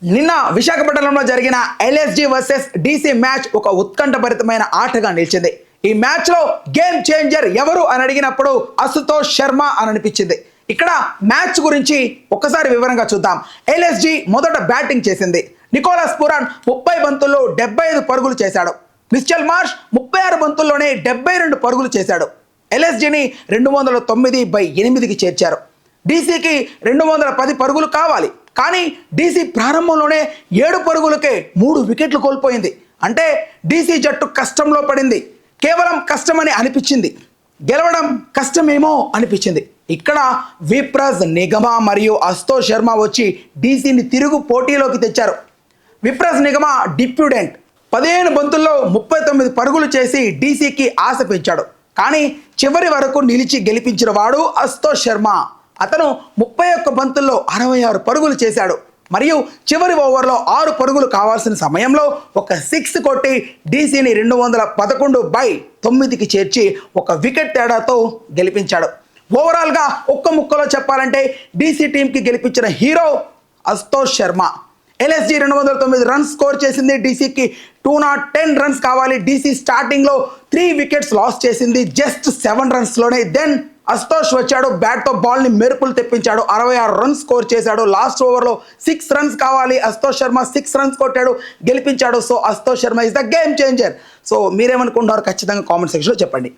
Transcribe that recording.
నిన్న విశాఖపట్నంలో జరిగిన ఎల్ఎస్జీ వర్సెస్ డీసీ మ్యాచ్ ఒక ఉత్కంఠభరితమైన ఆటగా నిలిచింది. ఈ మ్యాచ్లో గేమ్ చేంజర్ ఎవరు అని అడిగినప్పుడు అశుతోష్ శర్మ అని అనిపించింది. ఇక్కడ మ్యాచ్ గురించి ఒకసారి వివరంగా చూద్దాం. ఎల్ఎస్జీ మొదట బ్యాటింగ్ చేసింది. నికోలస్ పురాన్ 30 బంతుల్లో 75 పరుగులు చేశాడు. మిచెల్ మార్ష్ 36 బంతుల్లోనే 72 పరుగులు చేశాడు. ఎల్ఎస్జీని 209/8కి చేర్చారు. డీసీకి 210 పరుగులు కావాలి, కానీ డీసీ ప్రారంభంలోనే 7 పరుగులకే 3 వికెట్లు కోల్పోయింది. అంటే డీసీ జట్టు కష్టంలో పడింది. కేవలం కష్టమని అనిపించింది, గెలవడం కష్టమేమో అనిపించింది. ఇక్కడ విప్రజ్ నిగమ మరియు అశుతోష్ శర్మ వచ్చి డీసీని తిరుగు పోటీలోకి తెచ్చారు. విప్రజ్ నిగమ డిప్యూడెంట్ 15 బంతుల్లో 39 పరుగులు చేసి డీసీకి ఆశ పెంచాడు. కానీ చివరి వరకు నిలిచి గెలిపించిన వాడు అశుతోష్ శర్మ. అతను 31 బంతుల్లో 66 పరుగులు చేశాడు మరియు చివరి ఓవర్లో 6 పరుగులు కావాల్సిన సమయంలో ఒక 6 కొట్టి డీసీని 211/9కి చేర్చి ఒక వికెట్ తేడాతో గెలిపించాడు. ఓవరాల్గా ఒక్క ముక్కలో చెప్పాలంటే డీసీ టీంకి గెలిపించిన hero Ashutosh Sharma. LSG 209 runs score చేసింది. డీసీకి 210 రన్స్ కావాలి. డీసీ స్టార్టింగ్లో 3 వికెట్స్ లాస్ చేసింది జస్ట్ 7 రన్స్లోనే. దెన్ అశుతోష్ వచ్చాడు, బ్యాట్తో బాల్ని మెరుపులు తెప్పించాడు. 66 రన్స్ స్కోర్ చేశాడు. లాస్ట్ ఓవర్లో 6 రన్స్ కావాలి. అశుతోష్ శర్మ 6 రన్స్ కొట్టాడు, గెలిపించాడు. So Ashutosh Sharma is the game changer. So మీరేమనుకుంటున్నారు ఖచ్చితంగా కామెంట్ సెక్షన్లో చెప్పండి.